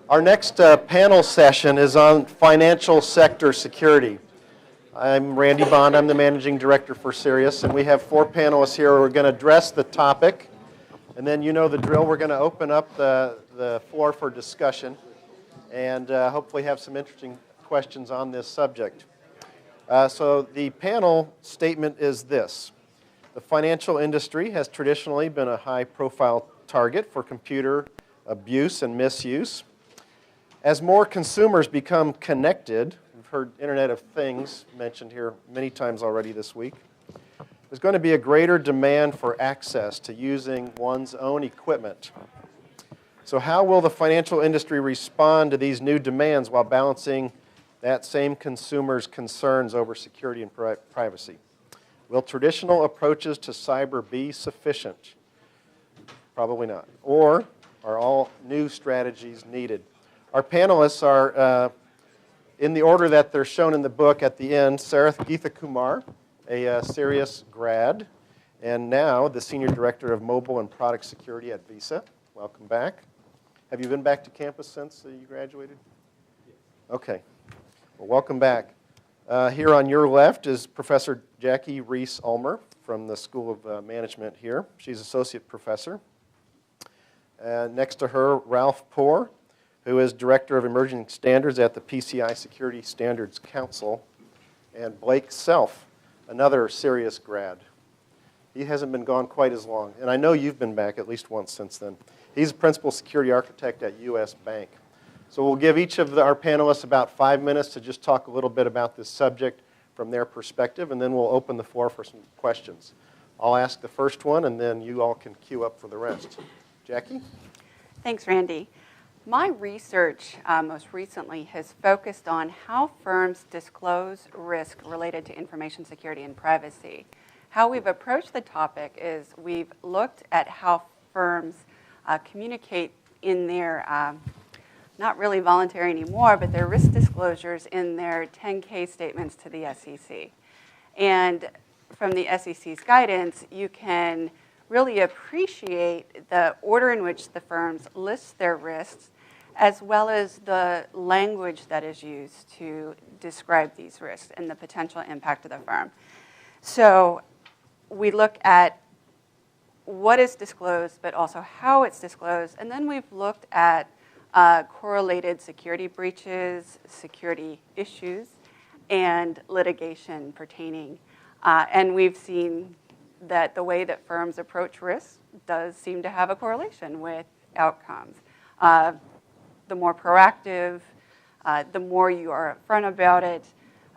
Our next panel session is on financial sector security. I'm Randy Bond. I'm the Managing Director for CERIAS, and we have four panelists here who are going to address the topic. And then you know the drill. We're going to open up the floor for discussion and hopefully have some interesting questions on this subject. So the panel statement is this. The financial industry has traditionally been a high-profile target for computer abuse and misuse. As more consumers become connected, we've heard Internet of Things mentioned here many times already this week, there's going to be a greater demand for access to using one's own equipment. So how will the financial industry respond to these new demands while balancing that same consumer's concerns over security and privacy? Will traditional approaches to cyber be sufficient? Probably not. Or are all new strategies needed? Our panelists are, in the order that they're shown in the book at the end, Sarath Geethakumar, a CERIAS grad, and now the Senior Director of Mobile and Product Security at Visa. Welcome back. Have you been back to campus since you graduated? Yes. Okay. Well, welcome back. Here on your left is Professor Jackie Rees Ulmer from the School of Management here. She's Associate Professor. Next to her, Ralph Poore, who is Director of Emerging Standards at the PCI Security Standards Council, and Blake Self, another CERIAS grad. He hasn't been gone quite as long, and I know you've been back at least once since then. He's a Principal Security Architect at U.S. Bank. So we'll give each of our panelists about 5 minutes to just talk a little bit about this subject from their perspective, and then we'll open the floor for some questions. I'll ask the first one, and then you all can queue up for the rest. Jackie? Thanks, Randy. My research most recently has focused on how firms disclose risk related to information security and privacy. How we've approached the topic is we've looked at how firms communicate in their, not really voluntary anymore, but their risk disclosures in their 10-K statements to the SEC. And from the SEC's guidance, you can really appreciate the order in which the firms list their risks, as well as the language that is used to describe these risks and the potential impact of the firm. So we look at what is disclosed, but also how it's disclosed, and then we've looked at correlated security breaches, security issues, and litigation pertaining. And we've seen that the way that firms approach risk does seem to have a correlation with outcomes. The more proactive, the more you are upfront about it,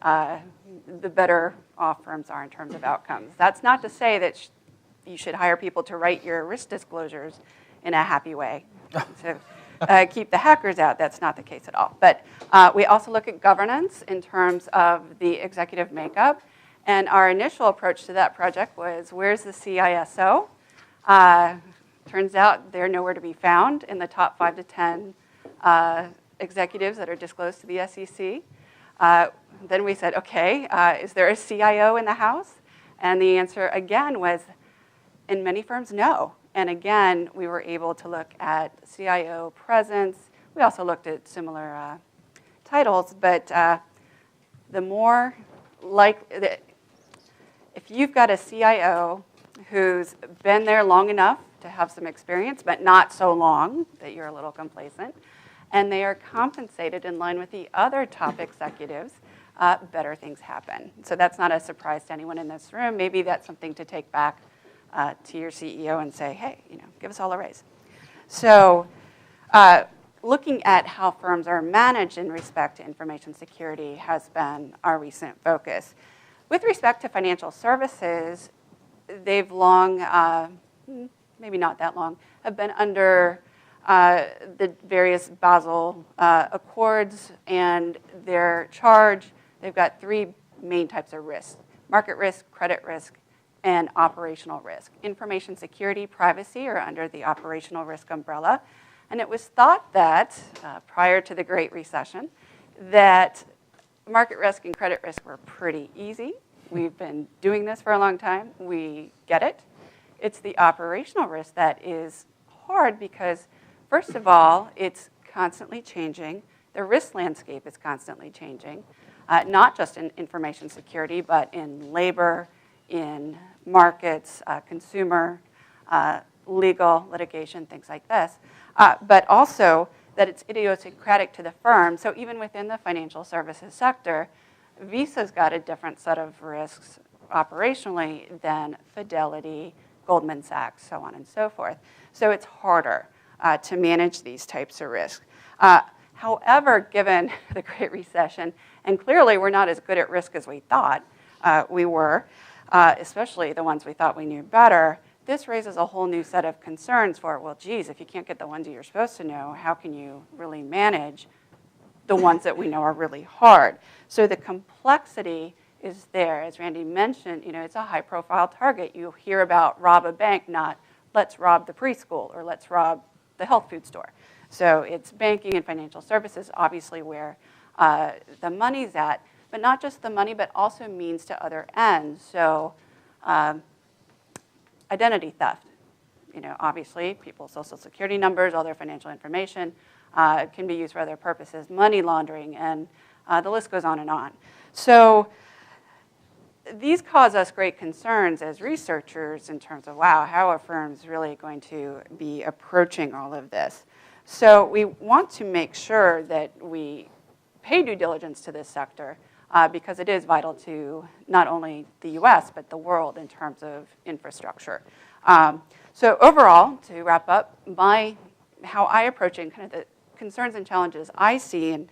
the better off firms are in terms of outcomes. That's not to say that you should hire people to write your risk disclosures in a happy way. So keep the hackers out. That's not the case at all. But we also look at governance in terms of the executive makeup. And our initial approach to that project was, where's the CISO? Turns out they're nowhere to be found in the top 5 to 10 executives that are disclosed to the SEC. Then we said, okay, is there a CIO in the house? And the answer, again, was, in many firms, no. And again, we were able to look at CIO presence. We also looked at similar titles, but the more if you've got a CIO who's been there long enough to have some experience, but not so long that you're a little complacent, and they are compensated in line with the other top executives, better things happen. So that's not a surprise to anyone in this room. Maybe that's something to take back to your CEO and say, hey, give us all a raise. So looking at how firms are managed in respect to information security has been our recent focus. With respect to financial services, they've long, maybe not that long, have been under the various Basel Accords and their charge. They've got 3 main types of risk: market risk, credit risk, and operational risk. Information security, privacy are under the operational risk umbrella. And it was thought that, prior to the Great Recession, that market risk and credit risk were pretty easy. We've been doing this for a long time. We get it. It's the operational risk that is hard because, first of all, it's constantly changing. The risk landscape is constantly changing, not just in information security, but in labor, in markets, consumer, legal, litigation, things like this. But also that it's idiosyncratic to the firm. So even within the financial services sector, Visa's got a different set of risks operationally than Fidelity, Goldman Sachs, so on and so forth. So it's harder to manage these types of risks. However, given the Great Recession, and clearly we're not as good at risk as we thought we were, especially the ones we thought we knew better, this raises a whole new set of concerns for, well, geez, if you can't get the ones that you're supposed to know, how can you really manage the ones that we know are really hard? So the complexity is there. As Randy mentioned, it's a high-profile target. You hear about rob a bank, not let's rob the preschool or let's rob the health food store. So it's banking and financial services, obviously, where the money's at, but not just the money, but also means to other ends. So identity theft. Obviously, people's social security numbers, all their financial information can be used for other purposes, money laundering, and the list goes on and on. So these cause us great concerns as researchers in terms of, wow, how are firms really going to be approaching all of this? So we want to make sure that we pay due diligence to this sector because it is vital to not only the US, but the world in terms of infrastructure. So overall, to wrap up, how I approach it and kind of the concerns and challenges I see and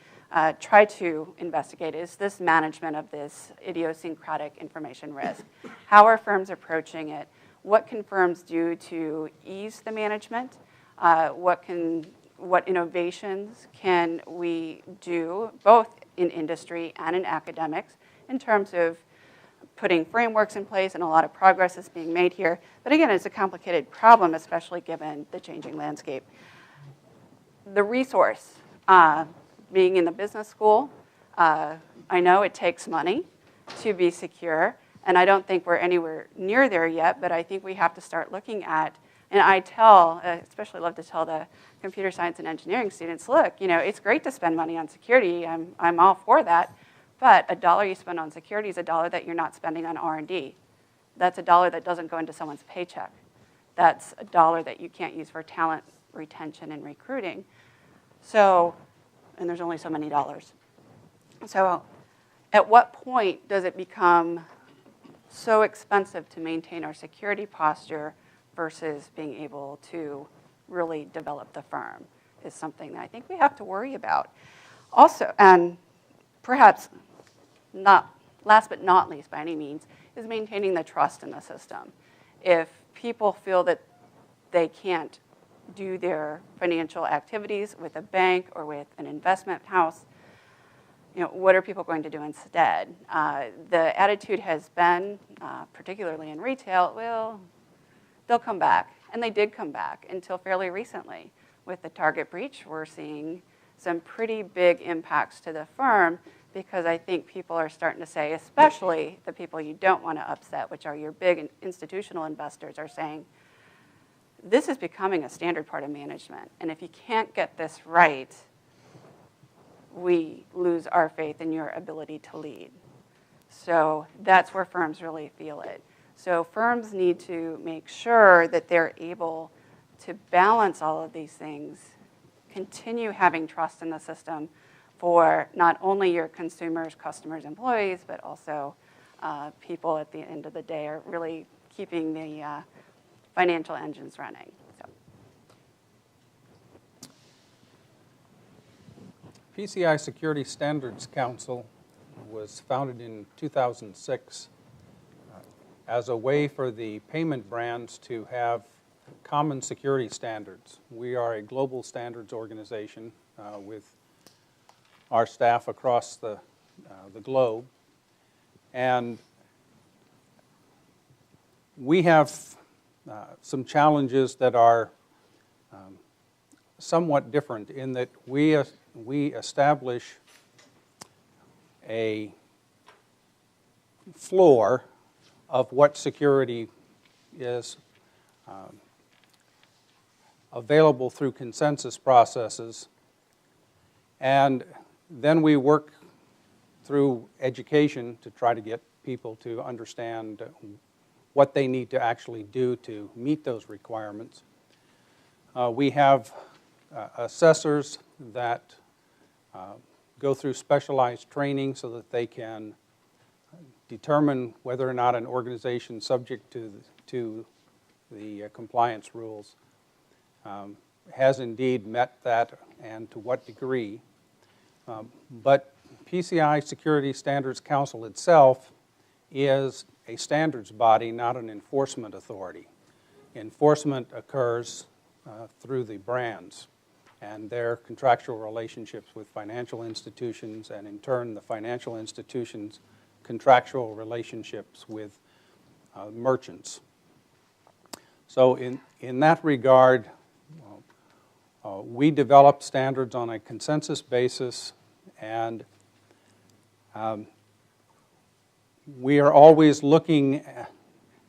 try to investigate is this management of this idiosyncratic information risk. How are firms approaching it? What can firms do to ease the management? What innovations can we do, both in industry and in academics, in terms of putting frameworks in place, and a lot of progress is being made here. But again, it's a complicated problem, especially given the changing landscape. The resource, being in the business school, I know it takes money to be secure, and I don't think we're anywhere near there yet, but I think we have to start looking at, and I especially love to tell the computer science and engineering students, look, it's great to spend money on security, I'm all for that, but a dollar you spend on security is a dollar that you're not spending on R&D. That's a dollar that doesn't go into someone's paycheck. That's a dollar that you can't use for talent retention and recruiting. So, and there's only so many dollars. So at what point does it become so expensive to maintain our security posture versus being able to really develop the firm is something that I think we have to worry about. Also, and perhaps not last but not least by any means, is maintaining the trust in the system. If people feel that they can't do their financial activities with a bank or with an investment house, what are people going to do instead? The attitude has been, particularly in retail, well, they'll come back. And they did come back until fairly recently. With the Target breach, we're seeing some pretty big impacts to the firm because I think people are starting to say, especially the people you don't want to upset, which are your big institutional investors, are saying, this is becoming a standard part of management. And if you can't get this right, we lose our faith in your ability to lead. So that's where firms really feel it. So firms need to make sure that they're able to balance all of these things, continue having trust in the system for not only your consumers, customers, employees, but also people at the end of the day are really keeping the financial engines running. So. PCI Security Standards Council was founded in 2006 as a way for the payment brands to have common security standards. We are a global standards organization with our staff across the globe. And we have some challenges that are somewhat different in that we establish a floor of what security is available through consensus processes And then we work through education to try to get people to understand what they need to actually do to meet those requirements. We have assessors that go through specialized training so that they can determine whether or not an organization subject to the compliance rules has indeed met that and to what degree. But PCI Security Standards Council itself is a standards body, not an enforcement authority. Enforcement occurs through the brands and their contractual relationships with financial institutions, and in turn the financial institutions' contractual relationships with merchants. So in that regard, we develop standards on a consensus basis, and we are always looking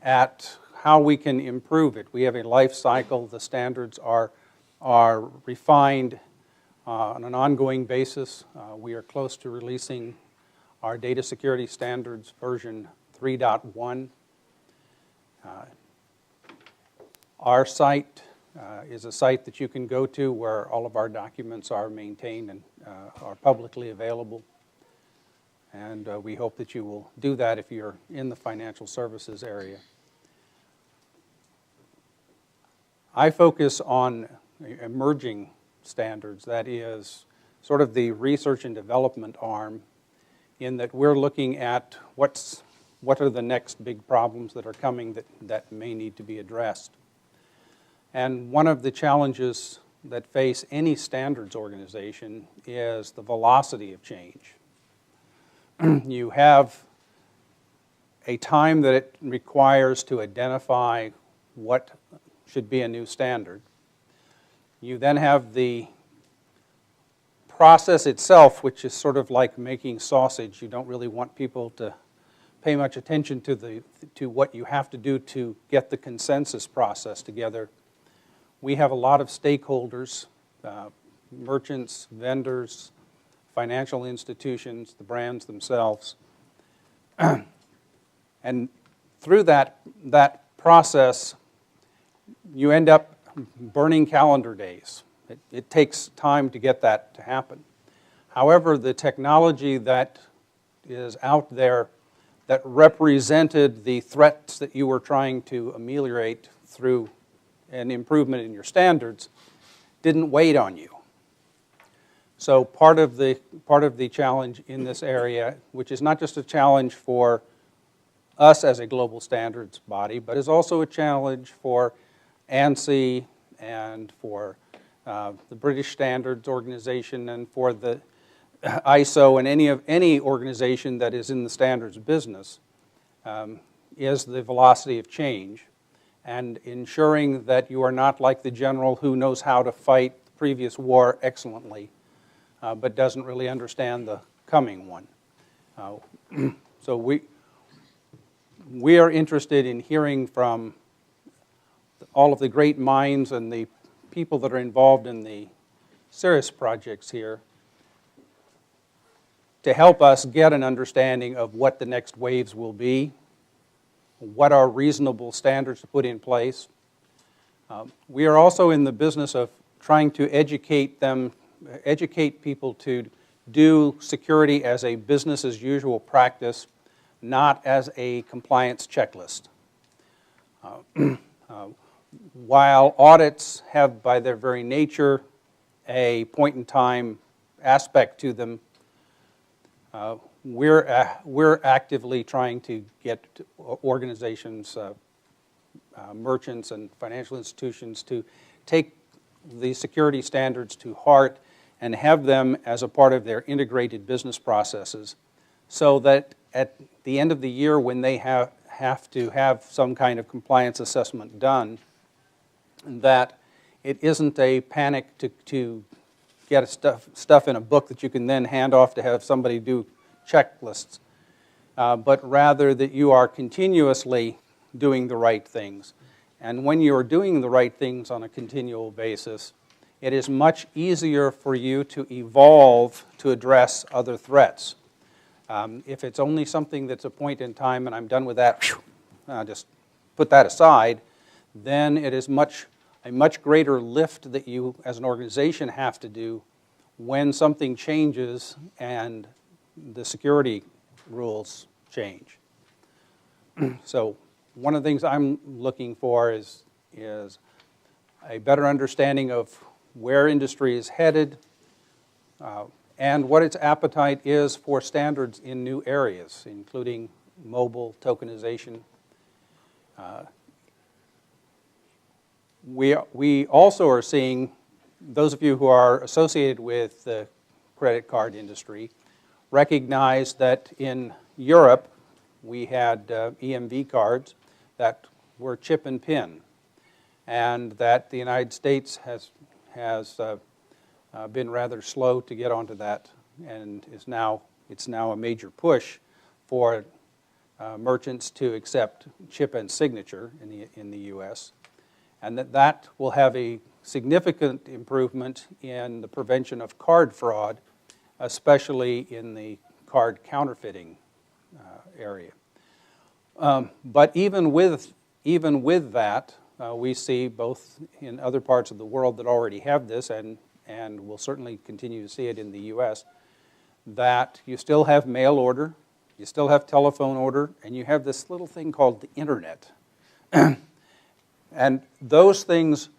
at how we can improve it. We have a life cycle. The standards are refined on an ongoing basis. We are close to releasing our data security standards version 3.1. Our site is a site that you can go to where all of our documents are maintained and are publicly available. And we hope that you will do that if you're in the financial services area. I focus on emerging standards, that is sort of the research and development arm, in that we're looking at what are the next big problems that are coming that may need to be addressed. And one of the challenges that face any standards organization is the velocity of change. You have a time that it requires to identify what should be a new standard. You then have the process itself, which is sort of like making sausage. You don't really want people to pay much attention to what you have to do to get the consensus process together. We have a lot of stakeholders, merchants, vendors, financial institutions, the brands themselves. And through that process, you end up burning calendar days. It takes time to get that to happen. However, the technology that is out there that represented the threats that you were trying to ameliorate through an improvement in your standards didn't wait on you. So part of the challenge in this area, which is not just a challenge for us as a global standards body, but is also a challenge for ANSI and for the British Standards Organization and for the ISO and any organization that is in the standards business, is the velocity of change and ensuring that you are not like the general who knows how to fight the previous war excellently, but doesn't really understand the coming one. So we are interested in hearing from all of the great minds and the people that are involved in the CERIAS projects here to help us get an understanding of what the next waves will be, what are reasonable standards to put in place. We are also in the business of trying to educate people to do security as a business as usual practice, not as a compliance checklist. While audits have, by their very nature, a point-in-time aspect to them, we're actively trying to get organizations, merchants, and financial institutions to take the security standards to heart and have them as a part of their integrated business processes, so that at the end of the year, when they have to have some kind of compliance assessment done, that it isn't a panic to get stuff in a book that you can then hand off to have somebody do checklists, but rather that you are continuously doing the right things. And when you're doing the right things on a continual basis, it is much easier for you to evolve to address other threats. If it's only something that's a point in time and I'm done with that, just put that aside, then it is a much greater lift that you as an organization have to do when something changes and the security rules change. So one of the things I'm looking for is a better understanding of where industry is headed and what its appetite is for standards in new areas, including mobile tokenization. We also are seeing, those of you who are associated with the credit card industry, recognize that in Europe we had EMV cards that were chip and pin, and that the United States has been rather slow to get onto that, and it's now a major push for merchants to accept chip and signature in the U.S., and that will have a significant improvement in the prevention of card fraud, especially in the card counterfeiting area. But even with that, we see both in other parts of the world that already have this, and we'll certainly continue to see it in the U.S., that you still have mail order, you still have telephone order, and you have this little thing called the internet. And those things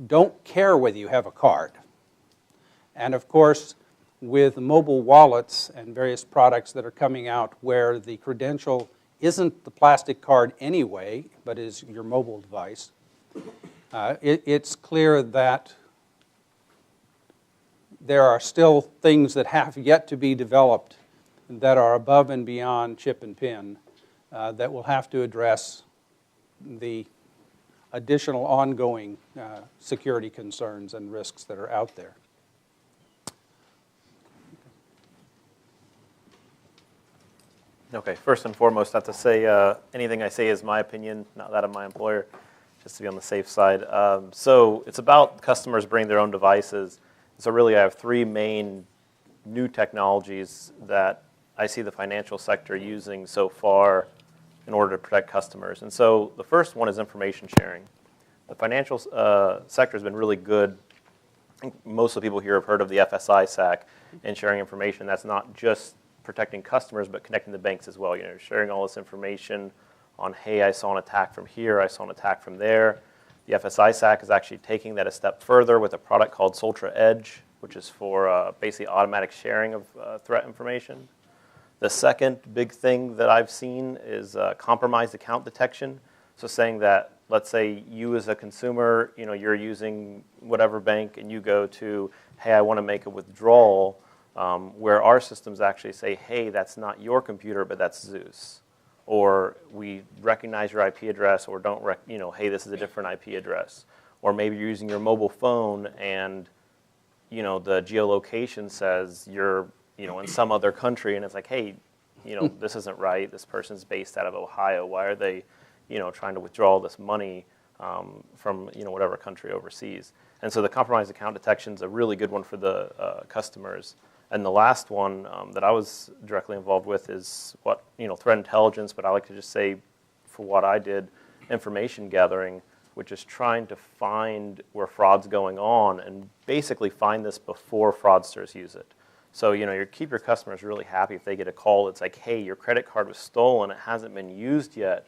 don't care whether you have a card. And of course, with mobile wallets and various products that are coming out where the credential isn't the plastic card anyway, but is your mobile device, it's clear that there are still things that have yet to be developed that are above and beyond chip and pin that will have to address the additional ongoing security concerns and risks that are out there. Okay, first and foremost, not to say anything I say is my opinion, not that of my employer, just to be on the safe side. So it's about customers bringing their own devices. So really I have three main new technologies that I see the financial sector using so far in order to protect customers. And so the first one is information sharing. The financial sector has been really good. I think most of the people here have heard of the FSI SAC and sharing information. That's not just protecting customers, but connecting the banks as well. You know, sharing all this information on, hey, I saw an attack from here, I saw an attack from there. The FSI SAC is actually taking that a step further with a product called Soltra Edge, which is for basically automatic sharing of threat information. The second big thing that I've seen is compromised account detection. So saying that, let's say you as a consumer, you know, you're using whatever bank and you go to, hey, I want to make a withdrawal, where our systems actually say, hey, that's not your computer, but that's Zeus. Or we recognize your IP address, or don't, hey, this is a different IP address. Or maybe you're using your mobile phone and, you know, the geolocation says you're, you know, in some other country, and it's like, hey, you know, this isn't right. This person's based out of Ohio. Why are they, you know, trying to withdraw all this money from, you know, whatever country overseas? And so the compromised account detection is a really good one for the customers. And the last one that I was directly involved with is what, you know, threat intelligence, but I like to just say, for what I did, information gathering, which is trying to find where fraud's going on and basically find this before fraudsters use it. So, you know, you keep your customers really happy if they get a call. It's like, hey, your credit card was stolen. It hasn't been used yet.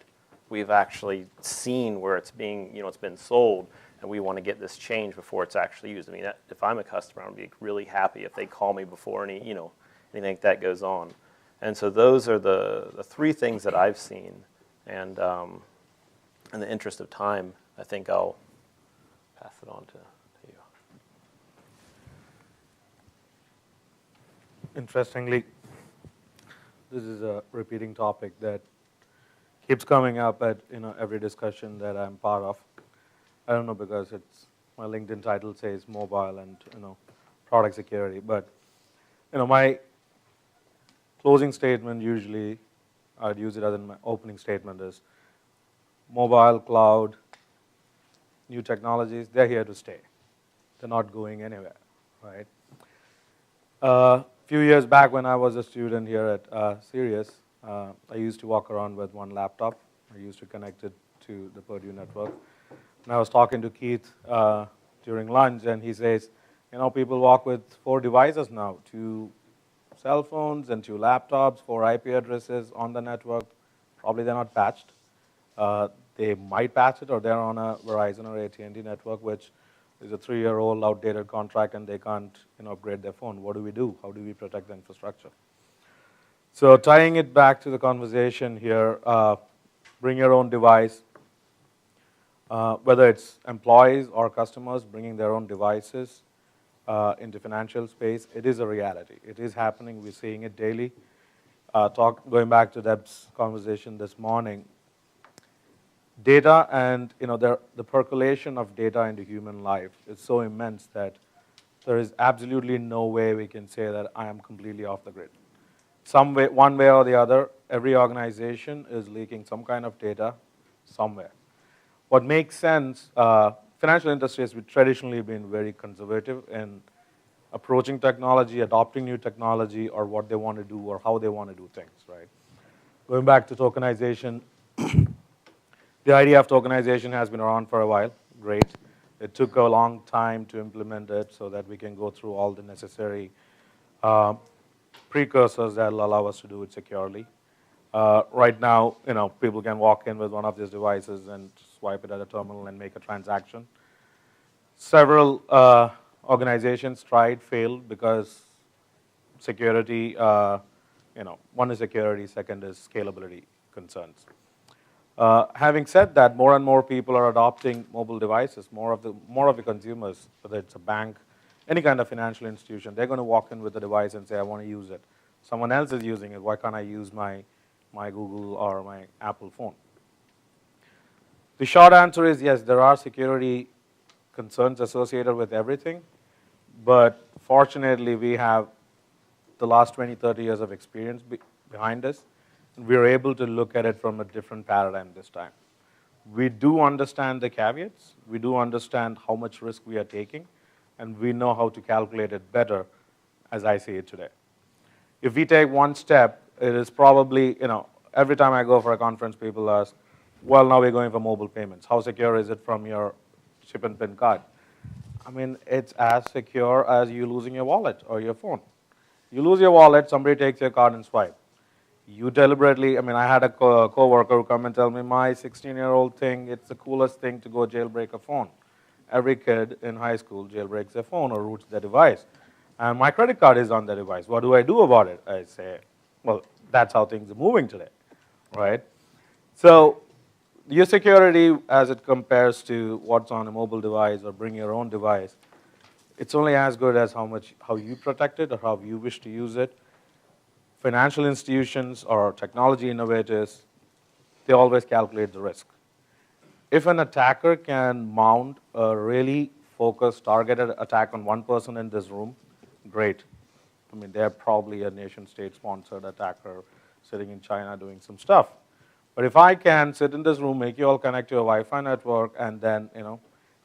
We've actually seen where it's being, you know, it's been sold, and we want to get this changed before it's actually used. I mean, if I'm a customer, I'd be really happy if they call me before any, you know, anything like that goes on. And so those are the three things that I've seen. And in the interest of time, I think I'll pass it on to you. Interestingly, this is a repeating topic that keeps coming up at, you know, every discussion that I'm part of. I don't know, because it's my LinkedIn title says mobile and, you know, product security, but, you know, my closing statement usually, I'd use it as in my opening statement, is mobile, cloud, new technologies, they're here to stay. they're not going anywhere, right? A few years back when I was a student here at CERIAS, I used to walk around with one laptop. I used to connect it to the Purdue network. And I was talking to Keith during lunch, and he says, people walk with 4 devices now, 2 cell phones and 2 laptops, 4 IP addresses on the network. Probably they're not patched. They might patch it, or they're on a Verizon or AT&T network, which is a 3-year-old outdated contract, and they can't upgrade their phone. What do we do? How do we protect the infrastructure? So tying it back to the conversation here, bring your own device. Whether it's employees or customers bringing their own devices into financial space, it is a reality. It is happening. We're seeing it daily. Going back to Deb's conversation this morning, data and the percolation of data into human life is so immense that there is absolutely no way we can say that I am completely off the grid. One way or the other, every organization is leaking some kind of data somewhere. What makes sense, financial industry has traditionally been very conservative in approaching technology, adopting new technology, or what they want to do or how they want to do things, right? Going back to tokenization, the idea of tokenization has been around for a while. Great. It took a long time to implement it so that we can go through all the necessary precursors that will allow us to do it securely. Right now, people can walk in with one of these devices and swipe it at a terminal and make a transaction. Several organizations tried, failed because security, one is security, second is scalability concerns. Having said that, more and more people are adopting mobile devices. More of the consumers, whether it's a bank, any kind of financial institution, they're going to walk in with a device and say, I want to use it. Someone else is using it. Why can't I use my Google or my Apple phone? The short answer is yes, there are security concerns associated with everything, but fortunately we have the last 20, 30 years of experience behind us, and we're able to look at it from a different paradigm this time. We do understand the caveats, we do understand how much risk we are taking, and we know how to calculate it better as I see it today. If we take one step, it is probably, every time I go for a conference, people ask, well, now we're going for mobile payments. How secure is it from your chip and PIN card? I mean, it's as secure as you losing your wallet or your phone. You lose your wallet, somebody takes your card and swipe. You deliberately, I had a coworker who come and tell me, my 16-year-old thing, it's the coolest thing to go jailbreak a phone. Every kid in high school jailbreaks their phone or roots their device. And my credit card is on the device. What do I do about it? I say, well, that's how things are moving today, right? So your security as it compares to what's on a mobile device or bring your own device, it's only as good as how you protect it or how you wish to use it. Financial institutions or technology innovators, they always calculate the risk. If an attacker can mount a really focused, targeted attack on one person in this room, great. They're probably a nation-state sponsored attacker sitting in China doing some stuff. But if I can sit in this room, make you all connect to a Wi-Fi network, and then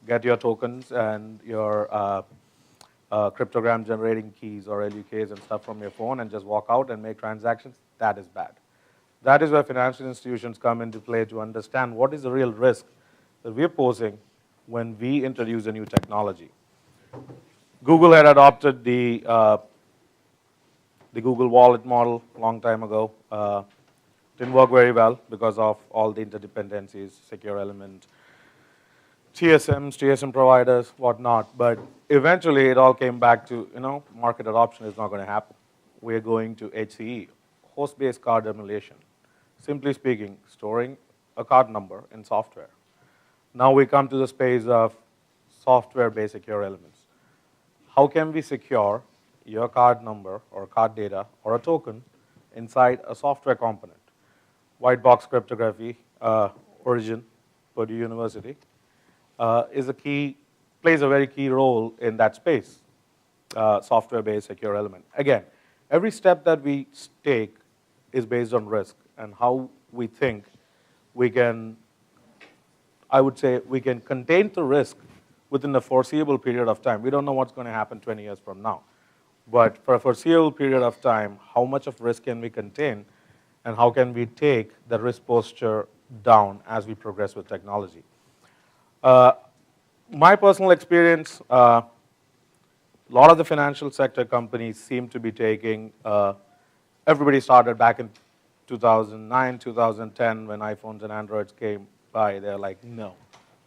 get your tokens and your cryptogram generating keys or LUKs and stuff from your phone and just walk out and make transactions, that is bad. That is where financial institutions come into play to understand what is the real risk that we're posing when we introduce a new technology. Google had adopted the Google Wallet model a long time ago. Didn't work very well because of all the interdependencies, secure element, TSMs, TSM providers, whatnot. But eventually it all came back to, market adoption is not going to happen. We're going to HCE, host-based card emulation. Simply speaking, storing a card number in software. Now we come to the space of software-based secure elements. How can we secure your card number or card data or a token inside a software component? White box cryptography, Origin, Purdue University, plays a very key role in that space, software-based secure element. Again, every step that we take is based on risk and how we think we can, I would say, we can contain the risk within the foreseeable period of time. We don't know what's going to happen 20 years from now. But for a foreseeable period of time, how much of risk can we contain, and how can we take the risk posture down as we progress with technology? My personal experience, a lot of the financial sector companies seem to be taking, everybody started back in 2009, 2010, when iPhones and Androids came by. They're like, no,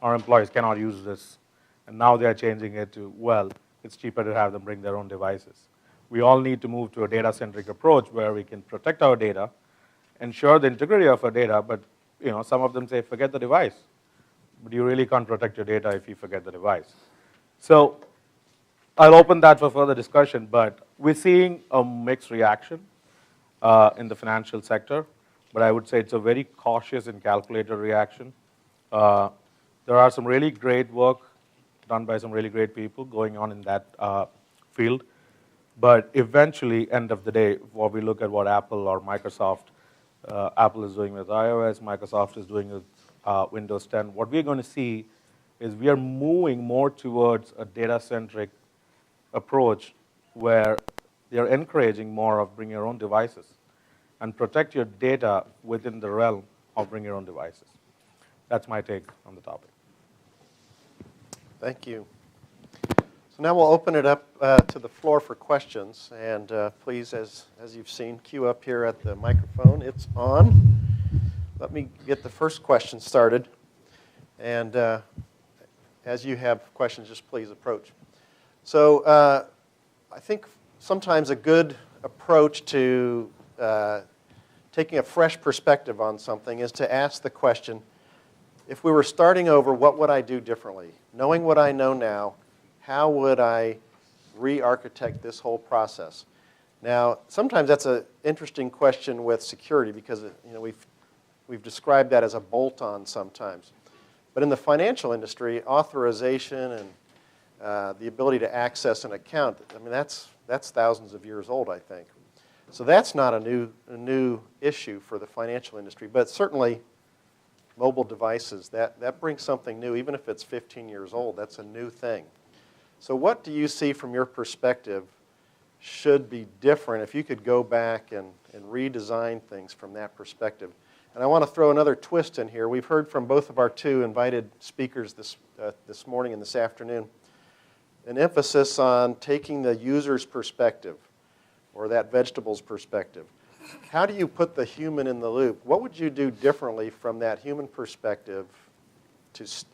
our employees cannot use this. And now they're changing it to, well, it's cheaper to have them bring their own devices. We all need to move to a data-centric approach where we can protect our data, ensure the integrity of our data, but some of them say, forget the device. But you really can't protect your data if you forget the device. So I'll open that for further discussion, but we're seeing a mixed reaction in the financial sector, but I would say it's a very cautious and calculated reaction. There are some really great work done by some really great people going on in that field, but eventually, end of the day, when we look at what Apple or Microsoft, Apple is doing with iOS, Microsoft is doing with Windows 10, what we're going to see is we are moving more towards a data-centric approach where they're encouraging more of bring your own devices and protect your data within the realm of bring your own devices. That's my take on the topic. Thank you. So now we'll open it up to the floor for questions. And please, as you've seen, queue up here at the microphone. It's on. Let me get the first question started. And as you have questions, just please approach. So I think sometimes a good approach to taking a fresh perspective on something is to ask the question, if we were starting over, what would I do differently? Knowing what I know now, how would I re-architect this whole process? Now, sometimes that's an interesting question with security because we've described that as a bolt-on sometimes. But in the financial industry, authorization and the ability to access an account, I mean, that's thousands of years old, I think. So that's not a new issue for the financial industry. But certainly, mobile devices, that brings something new. Even if it's 15 years old, that's a new thing. So what do you see from your perspective should be different if you could go back and redesign things from that perspective? And I want to throw another twist in here. We've heard from both of our two invited speakers this morning and this afternoon an emphasis on taking the user's perspective or that vegetable's perspective. How do you put the human in the loop? What would you do differently from that human perspective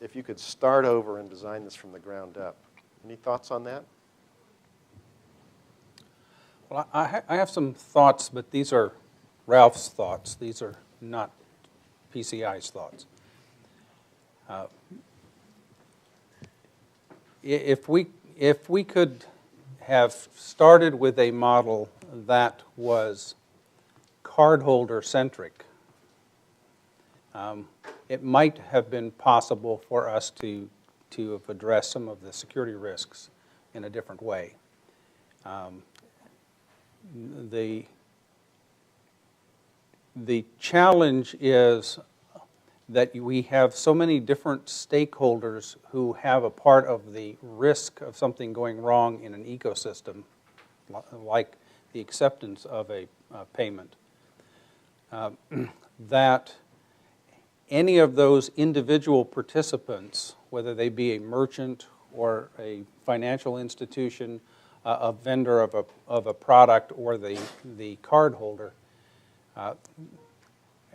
if you could start over and design this from the ground up? Any thoughts on that? Well, I have some thoughts, but these are Ralph's thoughts. These are not PCI's thoughts. If we could have started with a model that was cardholder-centric, it might have been possible for us to have addressed some of the security risks in a different way. The challenge is that we have so many different stakeholders who have a part of the risk of something going wrong in an ecosystem, like the acceptance of a payment, that any of those individual participants, whether they be a merchant or a financial institution, a vendor of a product, or the cardholder,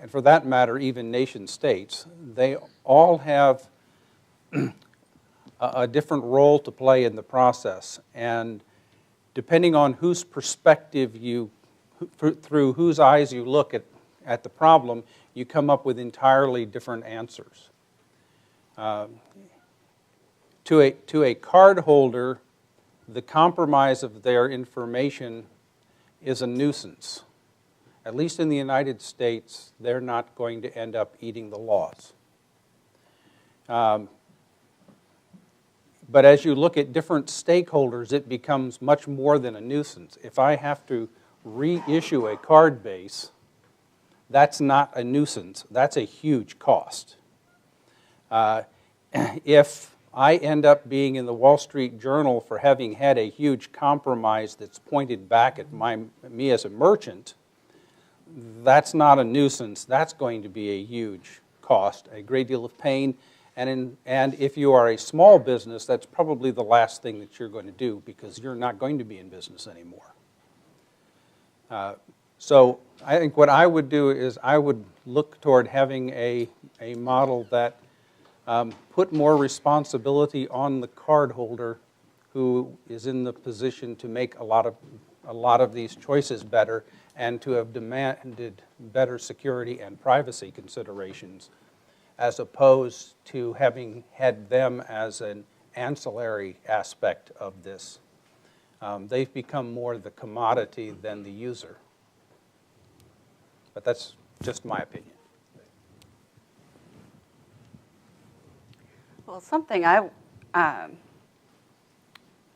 and for that matter, even nation states, they all have a different role to play in the process. And depending on whose perspective through whose eyes you look at the problem, you come up with entirely different answers. To a cardholder, the compromise of their information is a nuisance. At least in the United States, they're not going to end up eating the laws. But as you look at different stakeholders, it becomes much more than a nuisance. If I have to reissue a card base, that's not a nuisance. That's a huge cost. If I end up being in the Wall Street Journal for having had a huge compromise that's pointed back at me as a merchant, that's not a nuisance. That's going to be a huge cost, a great deal of pain. And if you are a small business, that's probably the last thing that you're going to do because you're not going to be in business anymore. So I think what I would do is I would look toward having a model that put more responsibility on the cardholder who is in the position to make a lot of these choices better and to have demanded better security and privacy considerations, as opposed to having had them as an ancillary aspect of this. They've become more the commodity than the user. But that's just my opinion. Well, something I am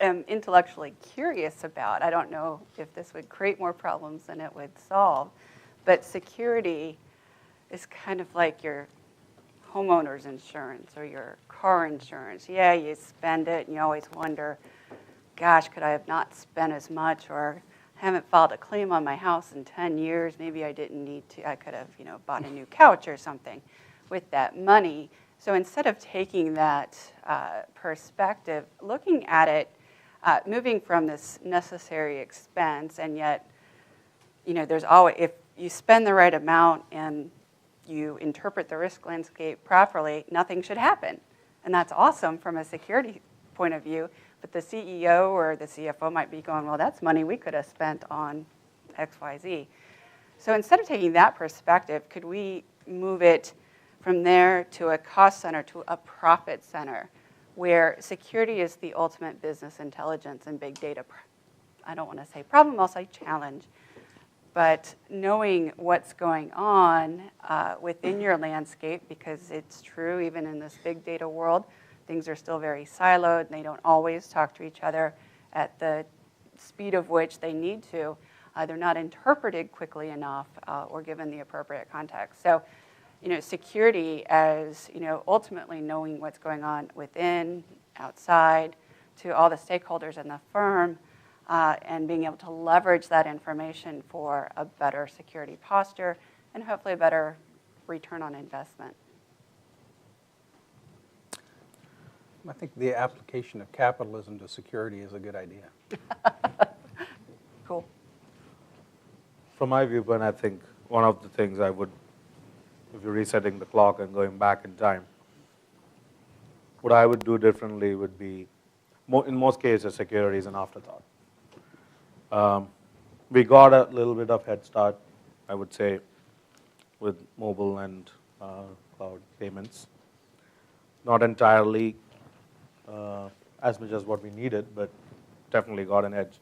intellectually curious about, I don't know if this would create more problems than it would solve, but security is kind of like your homeowner's insurance or your car insurance. Yeah, you spend it and you always wonder, gosh, could I have not spent as much, or haven't filed a claim on my house in 10 years. Maybe I didn't need to. I could have, bought a new couch or something with that money. So instead of taking that perspective, looking at it, moving from this necessary expense, and yet, there's always, if you spend the right amount and you interpret the risk landscape properly, nothing should happen. And that's awesome from a security point of view. But the CEO or the CFO might be going, well, that's money we could have spent on X, Y, Z. So instead of taking that perspective, could we move it from there to a cost center, to a profit center, where security is the ultimate business intelligence and big data, I don't want to say problem, I'll say challenge. But knowing what's going on within your landscape, because it's true, even in this big data world, things are still very siloed, and they don't always talk to each other at the speed of which they need to. They're not interpreted quickly enough or given the appropriate context. So, security as, ultimately knowing what's going on within, outside, to all the stakeholders in the firm, and being able to leverage that information for a better security posture and hopefully a better return on investment. I think the application of capitalism to security is a good idea. Cool. From my viewpoint, I think one of the things I would, if you're resetting the clock and going back in time, what I would do differently would be, in most cases, security is an afterthought. We got a little bit of head start, I would say, with mobile and cloud payments. Not entirely as much as what we needed, but definitely got an edge.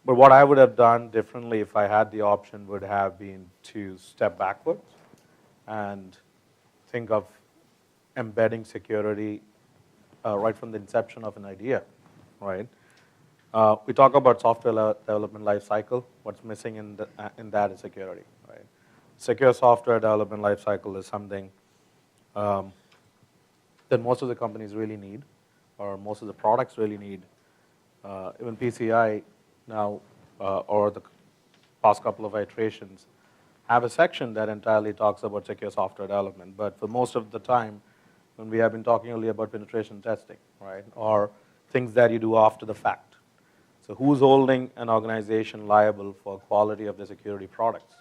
But what I would have done differently if I had the option would have been to step backwards and think of embedding security right from the inception of an idea, right? We talk about software development life cycle. What's missing in that is security, right? Secure software development life cycle is something that most of the companies really need, or most of the products really need. Even PCI now, or the past couple of iterations, have a section that entirely talks about secure software development. But for most of the time, when we have been talking only about penetration testing, right, or things that you do after the fact. So who's holding an organization liable for quality of the security products?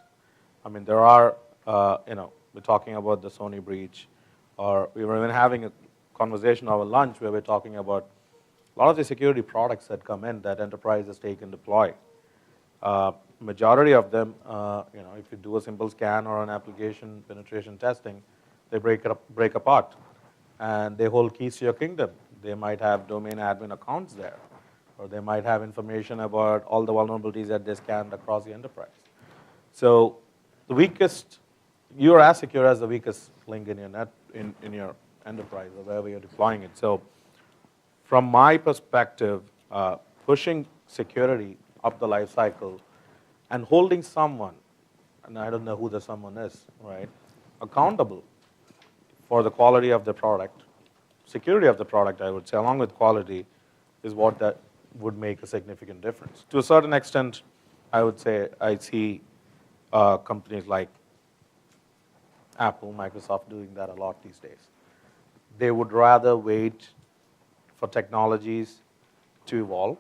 I mean, there are, we're talking about the Sony breach, or we were even having a conversation over lunch where we're talking about a lot of the security products that come in that enterprises take and deploy. Majority of them, if you do a simple scan or an application penetration testing, they break apart, and they hold keys to your kingdom. They might have domain admin accounts there, or they might have information about all the vulnerabilities that they scanned across the enterprise. So the weakest, you are as secure as the weakest link in your net, in your enterprise or wherever you're deploying it. So from my perspective, pushing security up the life cycle and holding someone, and I don't know who the someone is, right, accountable for the quality of the product, security of the product, I would say, along with quality, is what that would make a significant difference. To a certain extent, I would say I see companies like Apple, Microsoft doing that a lot these days. They would rather wait for technologies to evolve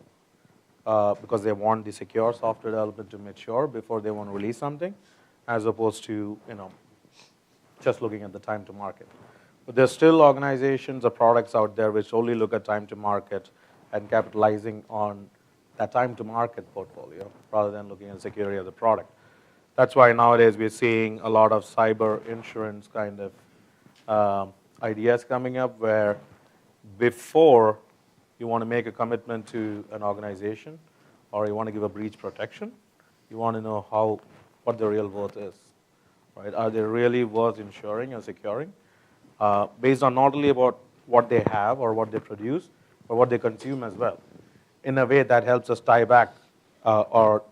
because they want the secure software development to mature before they want to release something, as opposed to just looking at the time to market. But there's still organizations or products out there which only look at time to market and capitalizing on that time to market portfolio rather than looking at the security of the product. That's why nowadays we're seeing a lot of cyber insurance kind of ideas coming up where before you want to make a commitment to an organization or you want to give a breach protection, you want to know what the real worth is. Right? Are they really worth insuring or securing? Based on not only about what they have or what they produce, but what they consume as well. In a way that helps us tie back or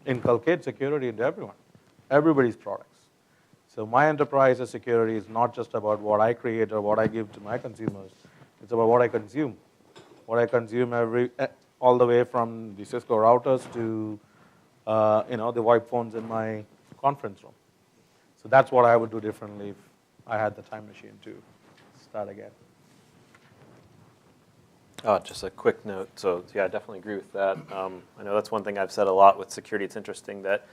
inculcate security into everybody's products. So my enterprise security is not just about what I create or what I give to my consumers. It's about what I consume. What I consume all the way from the Cisco routers to the VoIP phones in my conference room. So that's what I would do differently if I had the time machine to start again. Just a quick note. So yeah, I definitely agree with that. I know that's one thing I've said a lot with security. It's interesting that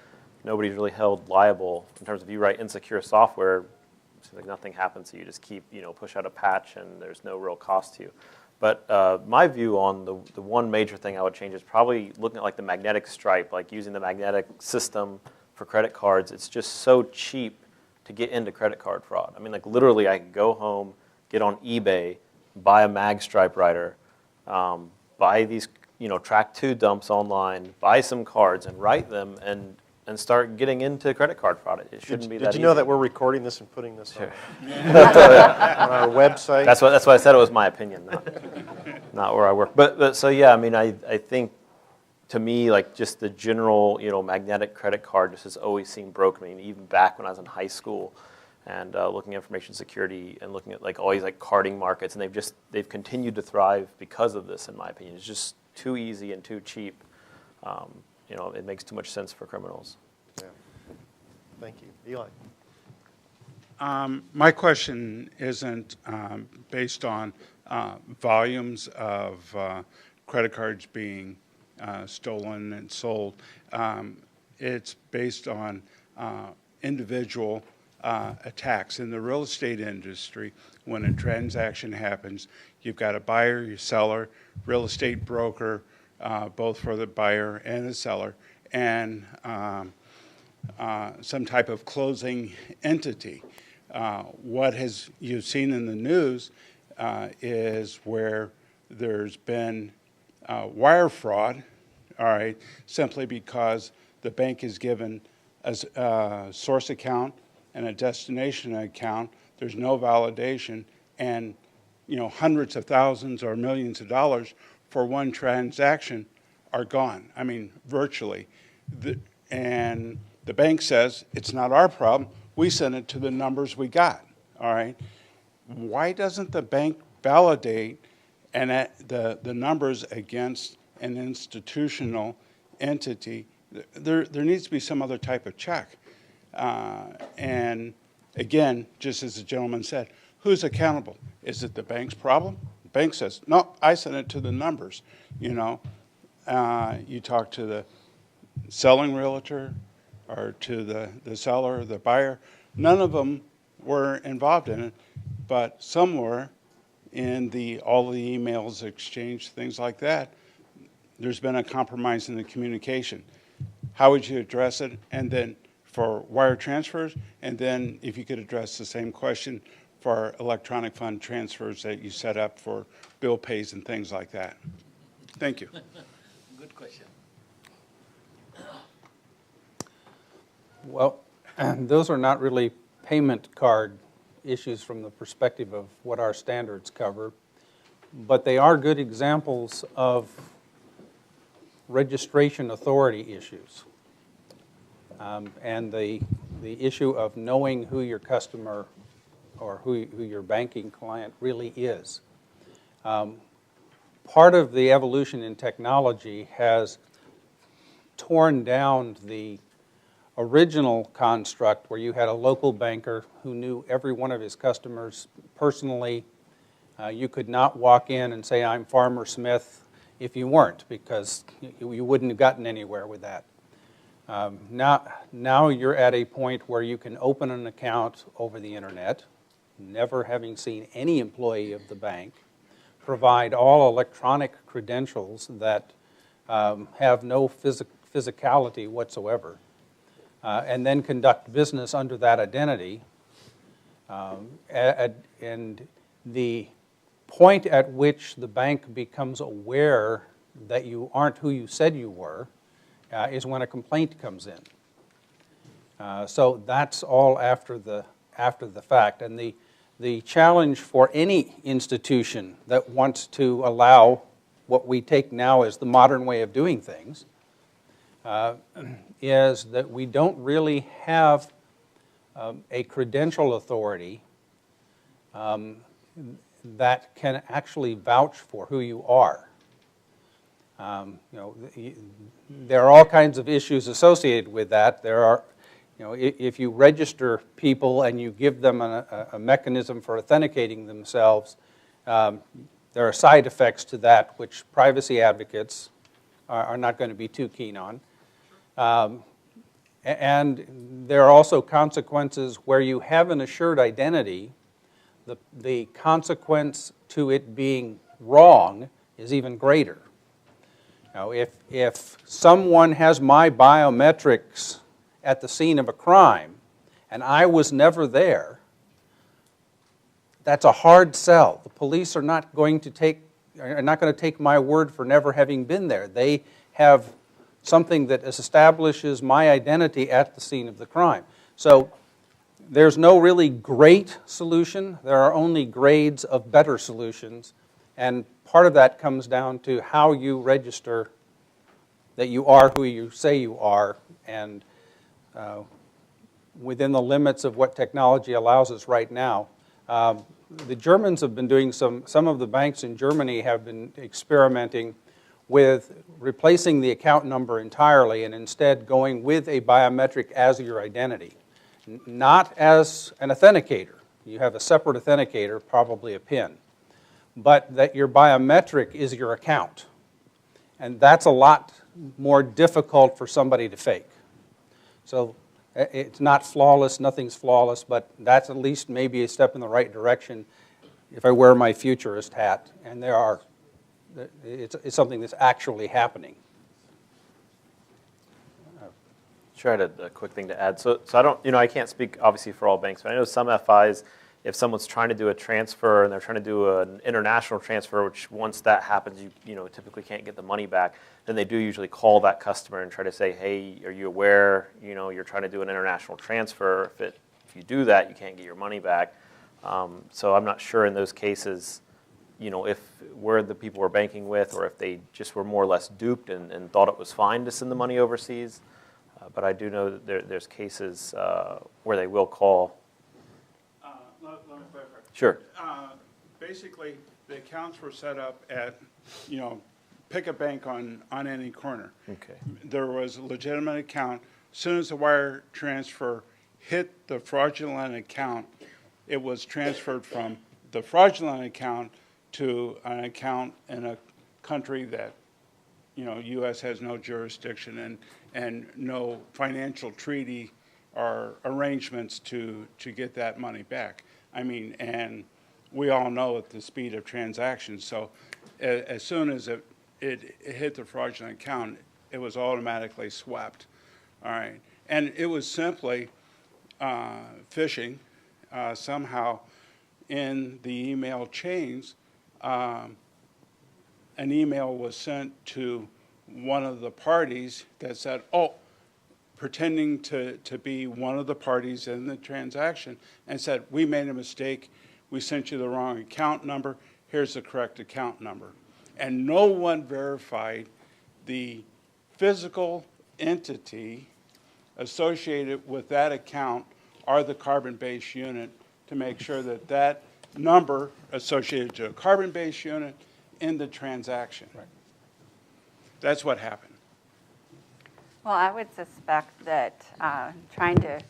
nobody's really held liable in terms of you write insecure software. It seems like nothing happens, so you just keep push out a patch and there's no real cost to you. But my view on the one major thing I would change is probably looking at like the magnetic stripe, like using the magnetic system for credit cards. It's just so cheap to get into credit card fraud. I mean, like literally, I could go home, get on eBay, buy a mag stripe writer, buy these track 2 dumps online, buy some cards and write them and start getting into credit card fraud. It shouldn't be that easy. Did you know that we're recording this and putting this Sure. on our website? That's why I said it was my opinion, not where I work. But so yeah, I mean, I think to me, like just the general magnetic credit card just has always seemed broken. I mean, even back when I was in high school and looking at information security and looking at like all these like carding markets, and they've continued to thrive because of this. In my opinion, it's just too easy and too cheap. It makes too much sense for criminals. Yeah. Thank you. Eli. My question isn't based on volumes of credit cards being stolen and sold. It's based on individual attacks. In the real estate industry, when a transaction happens, you've got a buyer, your seller, real estate broker, both for the buyer and the seller, and some type of closing entity. What you've seen in the news is where there's been wire fraud, all right, simply because the bank is given a source account and a destination account. There's no validation, and hundreds of thousands or millions of dollars for one transaction are gone. I mean, virtually. And the bank says, it's not our problem. We sent it to the numbers we got, all right? Why doesn't the bank validate the numbers against an institutional entity? There needs to be some other type of check. And again, just as the gentleman said, who's accountable? Is it the bank's problem? The bank says, no, I sent it to the numbers. You talk to the selling realtor or to the seller, the buyer. None of them were involved in it, but somewhere in all the emails exchanged, things like that, there's been a compromise in the communication. How would you address it? And then for wire transfers, and then if you could address the same question for electronic fund transfers that you set up for bill pays and things like that. Thank you. Good question. Well, those are not really payment card issues from the perspective of what our standards cover, but they are good examples of registration authority issues. And the issue of knowing who your customer or who your banking client really is. Part of the evolution in technology has torn down the original construct where you had a local banker who knew every one of his customers personally. You could not walk in and say, I'm Farmer Smith, if you weren't, because you wouldn't have gotten anywhere with that. Now you're at a point where you can open an account over the internet, never having seen any employee of the bank, provide all electronic credentials that have no physicality whatsoever, and then conduct business under that identity. And the point at which the bank becomes aware that you aren't who you said you were is when a complaint comes in. So that's all after the fact. And the challenge for any institution that wants to allow what we take now as the modern way of doing things is that we don't really have a credential authority that can actually vouch for who you are. There are all kinds of issues associated with that. There are, if you register people and you give them a mechanism for authenticating themselves, there are side effects to that which privacy advocates are not going to be too keen on. And there are also consequences where you have an assured identity. The consequence to it being wrong is even greater. Now, if someone has my biometrics at the scene of a crime and I was never there, that's a hard sell. The police are not going to take my word for never having been there. They have something that establishes my identity at the scene of the crime. So there's no really great solution. There are only grades of better solutions. And part of that comes down to how you register that you are who you say you are, and within the limits of what technology allows us right now. The Germans have been doing some of the banks in Germany have been experimenting with replacing the account number entirely and instead going with a biometric as your identity. Not as an authenticator. You have a separate authenticator, probably a PIN. But that your biometric is your account. And that's a lot more difficult for somebody to fake. So it's not flawless, nothing's flawless, but that's at least maybe a step in the right direction if I wear my futurist hat. And it's something that's actually happening. Sure, I had a quick thing to add. So I don't, I can't speak obviously for all banks, but I know some FIs, if someone's trying to do a transfer and they're trying to do an international transfer, which once that happens, you typically can't get the money back, then they do usually call that customer and try to say, hey, are you aware, you're trying to do an international transfer. If you do that, you can't get your money back. So I'm not sure in those cases, if we're the people we're banking with, or if they just were more or less duped and thought it was fine to send the money overseas. But I do know that there's cases where they will call. Let me clarify. Sure. Basically, the accounts were set up at, pick a bank on any corner. Okay. There was a legitimate account. As soon as the wire transfer hit the fraudulent account, it was transferred from the fraudulent account to an account in a country that, U.S. has no jurisdiction and no financial treaty or arrangements to get that money back. And we all know at the speed of transactions. So as soon as it hit the fraudulent account, it was automatically swept. All right. And it was simply phishing. Somehow in the email chains, an email was sent to one of the parties that said, pretending to be one of the parties in the transaction, and said, we made a mistake, we sent you the wrong account number, here's the correct account number. And no one verified the physical entity associated with that account or the carbon-based unit to make sure that that number associated to a carbon-based unit in the transaction. Right. That's what happened. Well, I would suspect that trying to,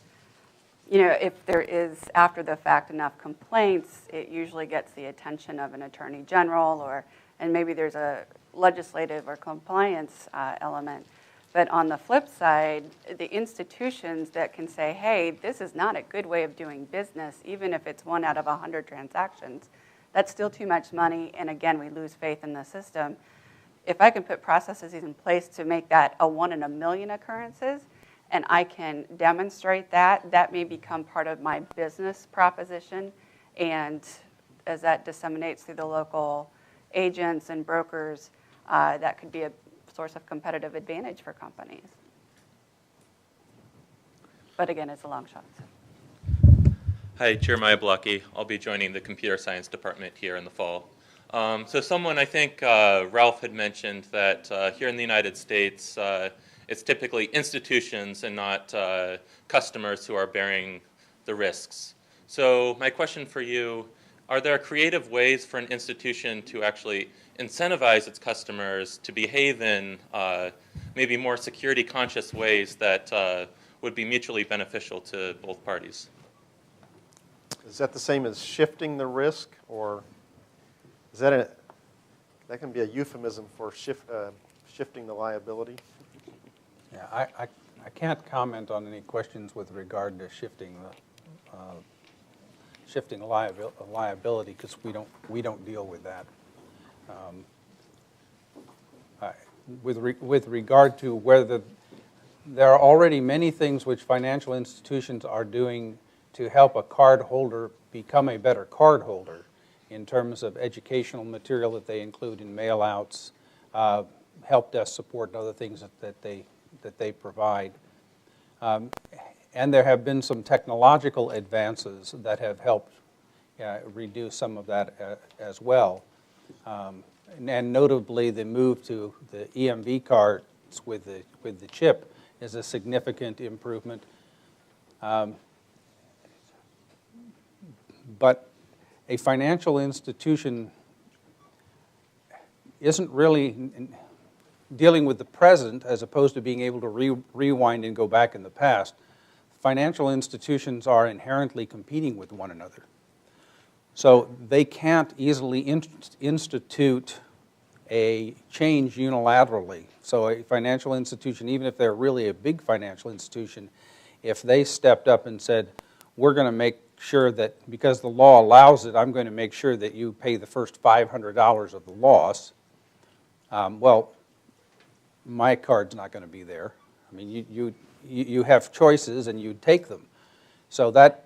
if there is after the fact enough complaints, it usually gets the attention of an attorney general and maybe there's a legislative or compliance element. But on the flip side, the institutions that can say, hey, this is not a good way of doing business, even if it's 1 out of 100 transactions, that's still too much money, and again, we lose faith in the system. If I can put processes in place to make that a 1 in a million occurrences, and I can demonstrate that, that may become part of my business proposition, and as that disseminates through the local agents and brokers, that could be a source of competitive advantage for companies. But again, it's a long shot. Hi, Jeremiah Blocky. I'll be joining the computer science department here in the fall. So someone, I think Ralph had mentioned that here in the United States, it's typically institutions and not customers who are bearing the risks. So my question for you, are there creative ways for an institution to actually incentivize its customers to behave in maybe more security conscious ways that would be mutually beneficial to both parties? Is that the same as shifting the risk, or is that can be a euphemism for shifting the liability? Yeah, I can't comment on any questions with regard to shifting liability because we don't deal with that. With regard to whether there are already many things which financial institutions are doing to help a card holder become a better card holder in terms of educational material that they include in mail-outs, help desk support, and other things that they provide. And there have been some technological advances that have helped reduce some of that as well. And notably, the move to the EMV cards with the chip is a significant improvement. But a financial institution isn't really dealing with the present as opposed to being able to rewind and go back in the past. Financial institutions are inherently competing with one another. So they can't easily institute a change unilaterally. So a financial institution, even if they're really a big financial institution, if they stepped up and said, we're going to make sure that, because the law allows it, I'm going to make sure that you pay the first $500 of the loss, well, my card's not going to be there. I mean, you have choices and you take them. So that,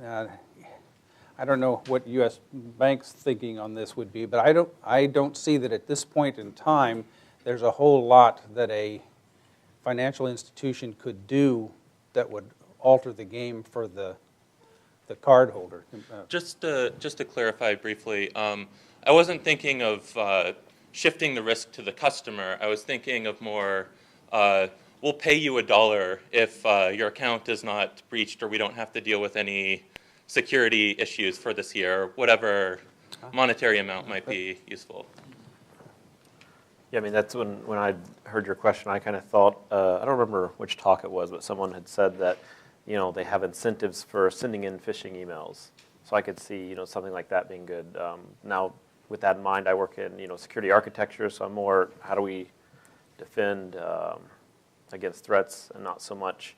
I don't know what U.S. Bank's thinking on this would be, but I don't see that at this point in time there's a whole lot that a financial institution could do that would alter the game for the card holder. Just to clarify briefly, I wasn't thinking of shifting the risk to the customer. I was thinking of more, we'll pay you $1 if your account is not breached or we don't have to deal with any security issues for this year, whatever monetary amount might be useful. Yeah, I mean, that's when I heard your question, I kind of thought, I don't remember which talk it was, but someone had said that, they have incentives for sending in phishing emails. So I could see, something like that being good. Now, with that in mind, I work in, security architecture, so I'm more, how do we defend against threats and not so much,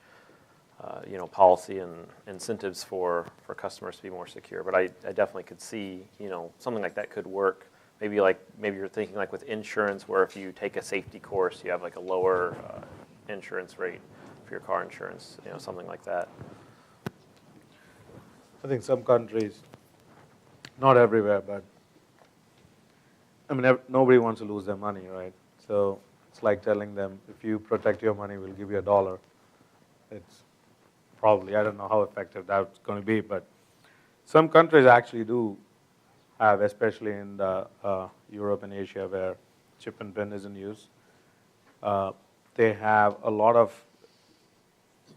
policy and incentives for customers to be more secure. But I definitely could see, something like that could work. Maybe you're thinking like with insurance, where if you take a safety course, you have like a lower insurance rate for your car insurance, something like that. I think some countries, not everywhere, but I mean, nobody wants to lose their money, right? So it's like telling them, if you protect your money, we'll give you $1. It's probably, I don't know how effective that's going to be, but some countries actually do have, especially in the Europe and Asia, where chip and pin is in use. They have a lot of,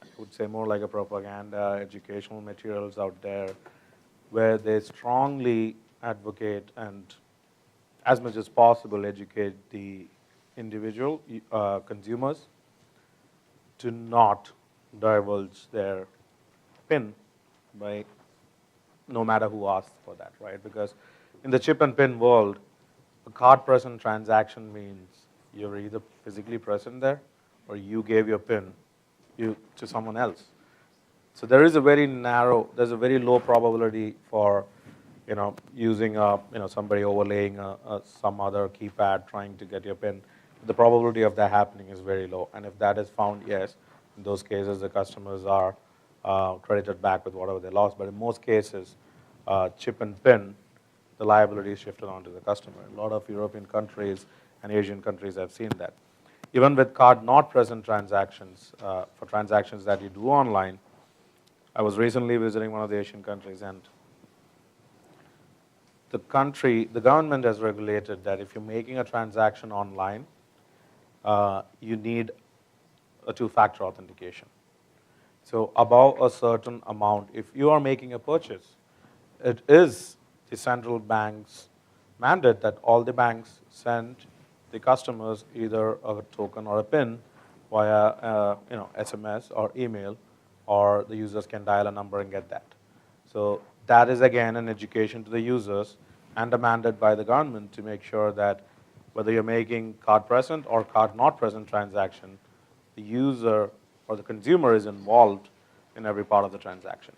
I would say more like a propaganda, educational materials out there where they strongly advocate and, as much as possible, educate the individual consumers to not divulge their PIN by no matter who asks for that, right? Because in the chip and PIN world, a card present transaction means you're either physically present there or you gave your PIN to someone else. So there is a very there's a very low probability for using somebody overlaying some other keypad trying to get your PIN. The probability of that happening is very low. And if that is found, yes, in those cases the customers are credited back with whatever they lost. But in most cases, chip and PIN, the liability is shifted onto the customer. A lot of European countries and Asian countries have seen that. Even with card not present transactions, for transactions that you do online, I was recently visiting one of the Asian countries, and the government has regulated that if you're making a transaction online, you need a two-factor authentication. So above a certain amount, if you are making a purchase, it is the central bank's mandate that all the banks send the customers either a token or a PIN via SMS or email, or the users can dial a number and get that. So that is, again, an education to the users and a mandate by the government to make sure that whether you're making card present or card not present transaction, the user or the consumer is involved in every part of the transaction.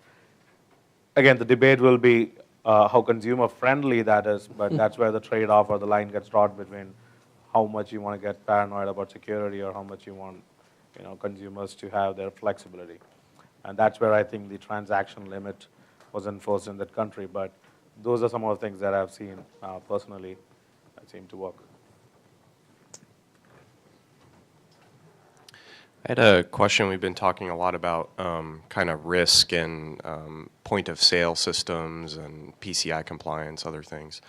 Again, the debate will be how consumer friendly that is, but that's where the trade-off or the line gets drawn between how much you want to get paranoid about security or how much you want consumers to have their flexibility. And that's where I think the transaction limit was enforced in that country. But those are some of the things that I've seen personally that seem to work. I had a question. We've been talking a lot about kind of risk and point of sale systems and PCI compliance, other things.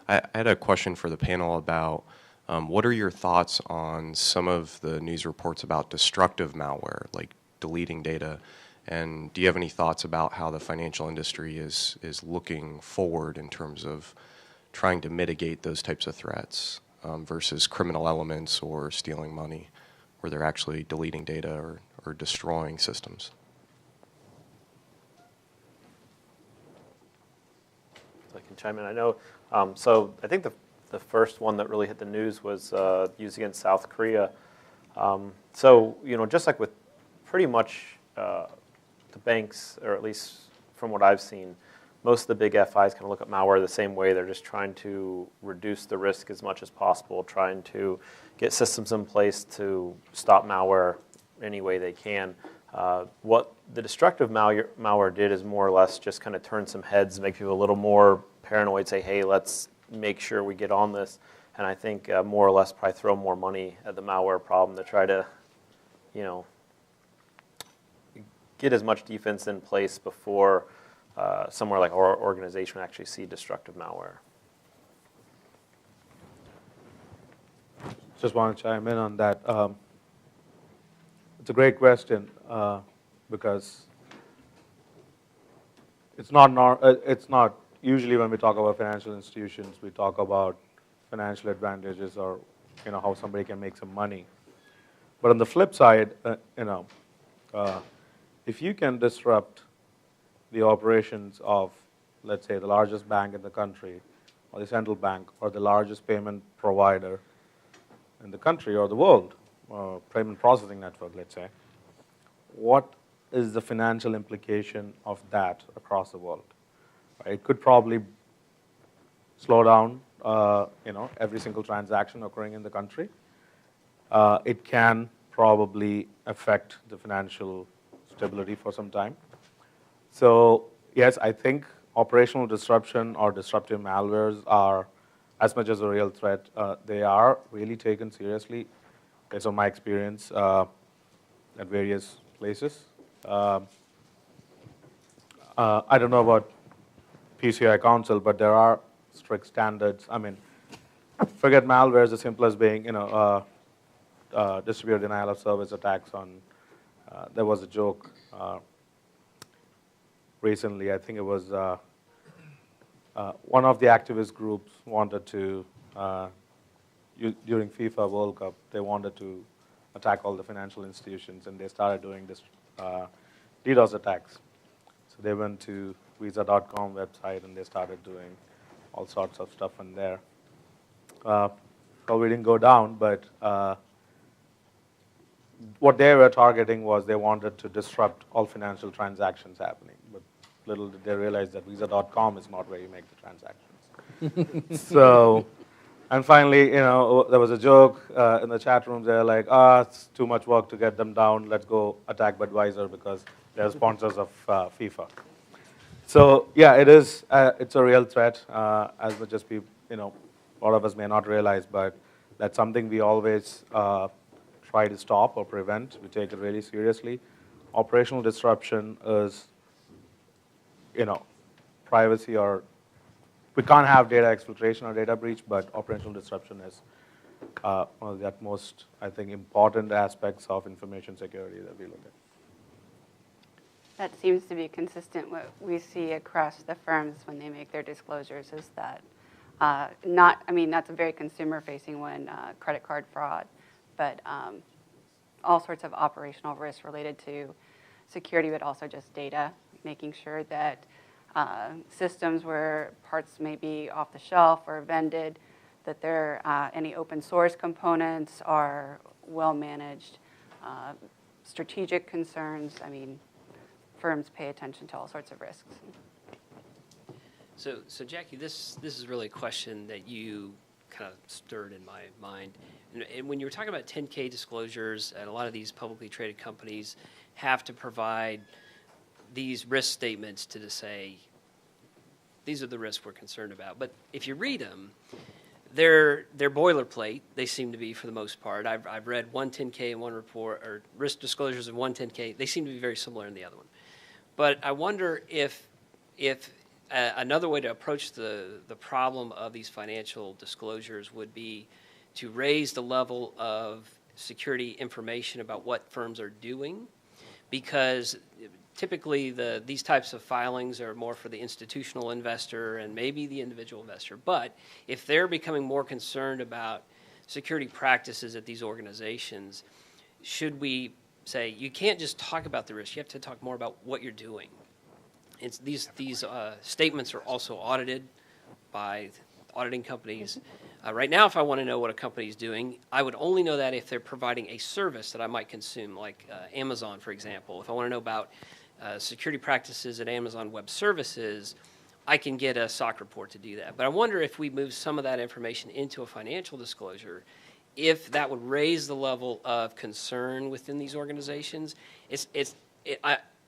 I had a question for the panel about what are your thoughts on some of the news reports about destructive malware, like deleting data? And do you have any thoughts about how the financial industry is looking forward in terms of trying to mitigate those types of threats versus criminal elements or stealing money, where they're actually deleting data or destroying systems? I can chime in. I know. So I think the first one that really hit the news was used against South Korea. So just like with pretty much the banks, or at least from what I've seen, most of the big FIs kind of look at malware the same way. They're just trying to reduce the risk as much as possible, trying to get systems in place to stop malware any way they can. What the destructive malware did is more or less just kind of turn some heads, make people a little more paranoid, say, hey, let's make sure we get on this. And I think more or less probably throw more money at the malware problem to try to, get as much defense in place before somewhere like our organization would actually see destructive malware. Just want to chime in on that. It's a great question because it's not usually when we talk about financial institutions, we talk about financial advantages or how somebody can make some money. But on the flip side, if you can disrupt the operations of, let's say, the largest bank in the country, or the central bank, or the largest payment provider in the country or the world, or payment processing network, let's say, what is the financial implication of that across the world? It could probably slow down, every single transaction occurring in the country. It can probably affect the financial stability for some time. So yes, I think operational disruption or disruptive malwares are, as much as a real threat, they are really taken seriously based on my experience at various places. I don't know about PCI Council, but there are strict standards. I mean, forget malware as simple as being, distributed denial of service attacks on. There was a joke recently. I think it was one of the activist groups wanted to, during FIFA World Cup, they wanted to attack all the financial institutions, and they started doing this DDoS attacks. So they went to Visa.com website, and they started doing all sorts of stuff in there. Probably didn't go down, but what they were targeting was they wanted to disrupt all financial transactions happening. But little did they realize that Visa.com is not where you make the transactions. So, and finally, there was a joke in the chat rooms. They're like, it's too much work to get them down. Let's go attack Budweiser because they're sponsors of FIFA. So yeah, it is. It's a real threat, as much as people, a lot of us may not realize, but that's something we always try to stop or prevent. We take it really seriously. Operational disruption is, privacy, or we can't have data exfiltration or data breach, but operational disruption is one of the utmost, I think, important aspects of information security that we look at. That seems to be consistent what we see across the firms when they make their disclosures, is that that's a very consumer-facing one, credit card fraud, but all sorts of operational risks related to security, but also just data, making sure that systems where parts may be off the shelf or vended, that any open source components are well managed, strategic concerns. Firms pay attention to all sorts of risks. So Jackie, this is really a question that you kind of stirred in my mind. And when you were talking about 10K disclosures, and a lot of these publicly traded companies have to provide these risk statements to say, these are the risks we're concerned about. But if you read them, they're boilerplate. They seem to be, for the most part. I've read one 10K in one report, or risk disclosures in one 10K. They seem to be very similar in the other one. But I wonder if another way to approach the problem of these financial disclosures would be to raise the level of security information about what firms are doing, because typically these types of filings are more for the institutional investor and maybe the individual investor. But if they're becoming more concerned about security practices at these organizations, should we say, you can't just talk about the risk, you have to talk more about what you're doing? These statements are also audited by auditing companies. Right now, if I want to know what a company is doing, I would only know that if they're providing a service that I might consume, like Amazon, for example. If I want to know about security practices at Amazon Web Services, I can get a SOC report to do that. But I wonder if we move some of that information into a financial disclosure, if that would raise the level of concern within these organizations.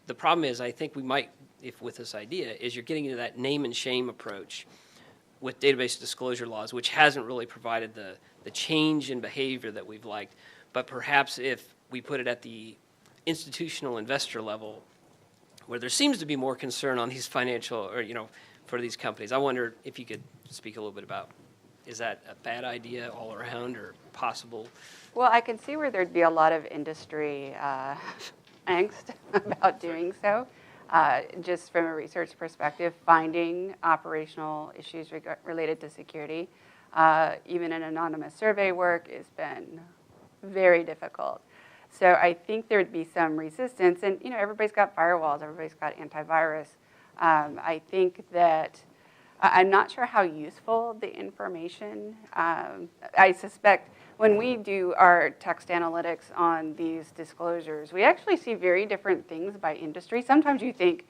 The problem is, I think we might, if with this idea, is you're getting into that name and shame approach with database disclosure laws, which hasn't really provided the change in behavior that we've liked. But perhaps if we put it at the institutional investor level, where there seems to be more concern on these financial, or for these companies, I wonder if you could speak a little bit about, is that a bad idea all around, or possible? Well, I can see where there'd be a lot of industry angst about doing so. Just from a research perspective, finding operational issues related to security, even in anonymous survey work, has been very difficult. So I think there'd be some resistance, and everybody's got firewalls, everybody's got antivirus. I think that I'm not sure how useful the information. I suspect when we do our text analytics on these disclosures, we actually see very different things by industry. Sometimes you think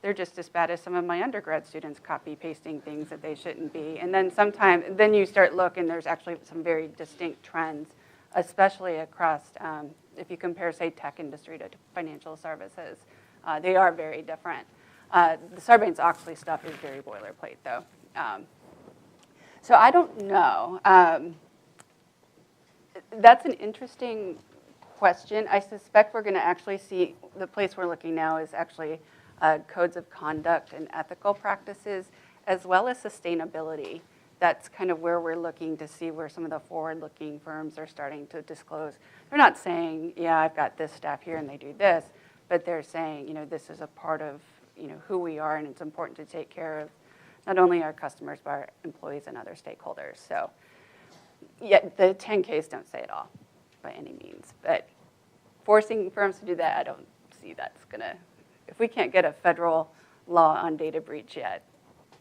they're just as bad as some of my undergrad students copy-pasting things that they shouldn't be. And then you start looking, there's actually some very distinct trends, especially across, if you compare, say, tech industry to financial services. They are very different. The Sarbanes-Oxley stuff is very boilerplate, though. So I don't know. That's an interesting question. I suspect we're going to actually see, the place we're looking now is actually codes of conduct and ethical practices, as well as sustainability. That's kind of where we're looking to see where some of the forward-looking firms are starting to disclose. They're not saying, yeah, I've got this staff here and they do this, but they're saying, this is a part of who we are, and it's important to take care of not only our customers, but our employees and other stakeholders. So yeah, the 10Ks don't say it all by any means. But forcing firms to do that, I don't see that's going to, if we can't get a federal law on data breach yet,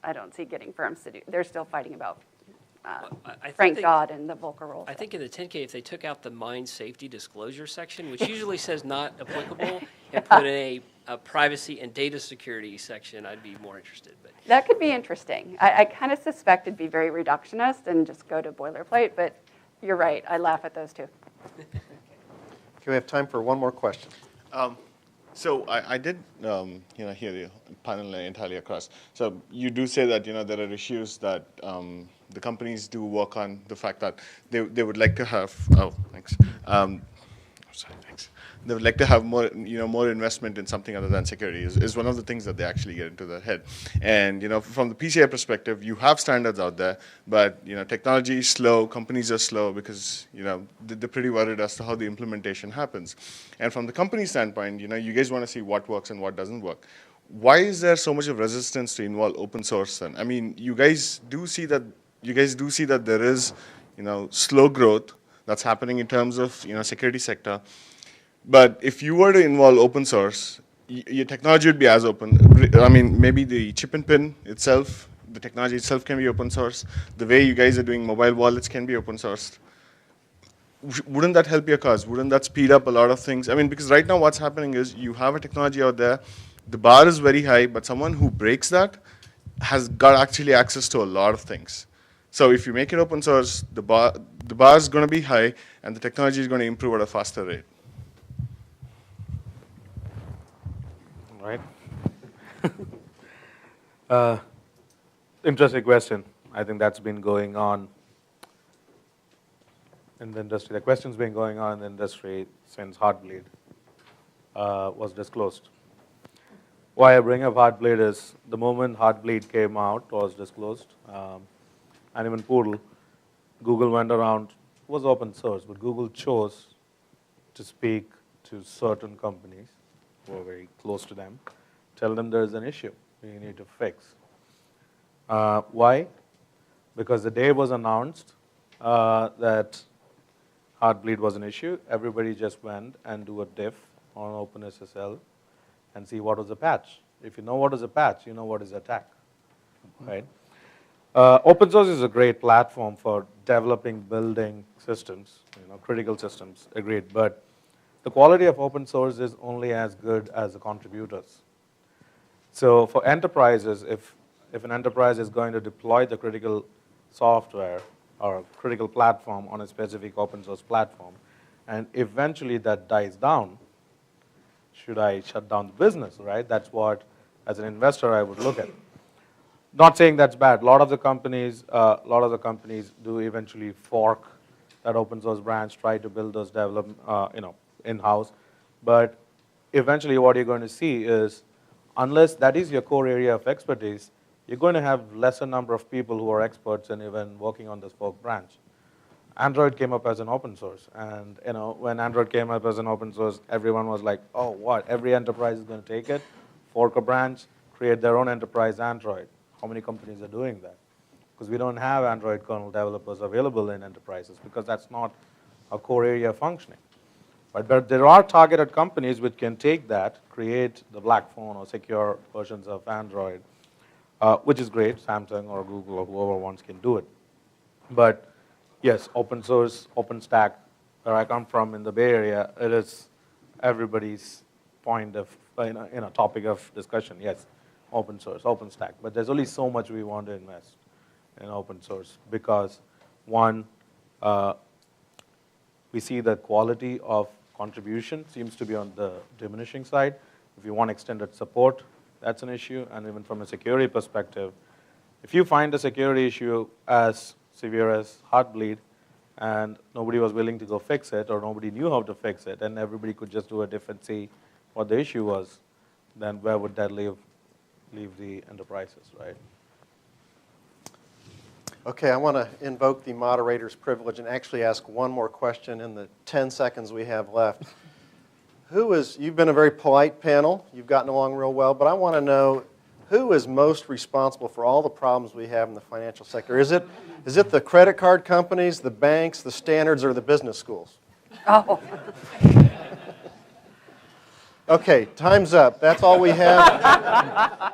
I don't see getting firms to do, they're still fighting about Frank Dodd and the Volcker rules. I think in the 10K, if they took out the mine safety disclosure section, which usually says not applicable, and put a privacy and data security section, I'd be more interested. But that could be interesting. I kind of suspect it'd be very reductionist and just go to boilerplate, but you're right. I laugh at those too. Okay, we have time for one more question. So I did, hear the panel entirely across. So you do say that, there are issues that the companies do work on the fact that they would like to have, thanks. Sorry, thanks. They would like to have more, more investment in something other than security is one of the things that they actually get into their head. And, from the PCI perspective, you have standards out there, but, technology is slow, companies are slow because, they're pretty worried as to how the implementation happens. And from the company standpoint, you guys want to see what works and what doesn't work. Why is there so much of resistance to involve open source then? I mean, you guys do see that there is, slow growth that's happening in terms of, security sector. But if you were to involve open source, your technology would be as open. I mean, maybe the chip and pin itself, the technology itself can be open source. The way you guys are doing mobile wallets can be open sourced. Wouldn't that help your cause? Wouldn't that speed up a lot of things? I mean, because right now what's happening is you have a technology out there, the bar is very high, but someone who breaks that has got actually access to a lot of things. So if you make it open source, the bar is going to be high, and the technology is going to improve at a faster rate. Right. Interesting question. I think that's been going on in the industry. The question's been going on in the industry since Heartbleed was disclosed. Why I bring up Heartbleed is the moment Heartbleed came out, was disclosed, and even Poore, Google went around, it was open source, but Google chose to speak to certain companies who are very close to them, tell them there's an issue you need to fix. Why? Because the day it was announced that Heartbleed was an issue, everybody just went and do a diff on OpenSSL and see what was the patch. If you know what is a patch, you know what is attack, right? Open source is a great platform for developing, building systems, critical systems, agreed. But the quality of open source is only as good as the contributors. So for enterprises, if an enterprise is going to deploy the critical software or critical platform on a specific open source platform, and eventually that dies down, should I shut down the business, right? That's what, as an investor, I would look at. Not saying that's bad. A lot of the companies do eventually fork that open source branch, try to build those in-house. But eventually what you're going to see is, unless that is your core area of expertise, you're going to have lesser number of people who are experts in even working on this fork branch. Android came up as an open source, and when Android came up as an open source, everyone was like, oh, what? Every enterprise is going to take it, fork a branch, create their own enterprise Android. How many companies are doing that? Because we don't have Android kernel developers available in enterprises because that's not a core area of functioning. Right? But there are targeted companies which can take that, create the black phone or secure versions of Android, which is great. Samsung or Google or whoever wants can do it. But yes, open source, OpenStack, where I come from in the Bay Area, it is everybody's point of, topic of discussion. Yes, open source, OpenStack. But there's only so much we want to invest in open source because, one, we see the quality of contribution seems to be on the diminishing side. If you want extended support, that's an issue. And even from a security perspective, if you find a security issue as severe as Heartbleed and nobody was willing to go fix it or nobody knew how to fix it and everybody could just do a diff and see what the issue was, then where would that leave the enterprises, right? Okay, I want to invoke the moderator's privilege and actually ask one more question in the 10 seconds we have left. You've been a very polite panel, you've gotten along real well, but I want to know Who is most responsible for all the problems we have in the financial sector? Is it the credit card companies, the banks, the standards, or the business schools? Oh. Okay, time's up. That's all we have.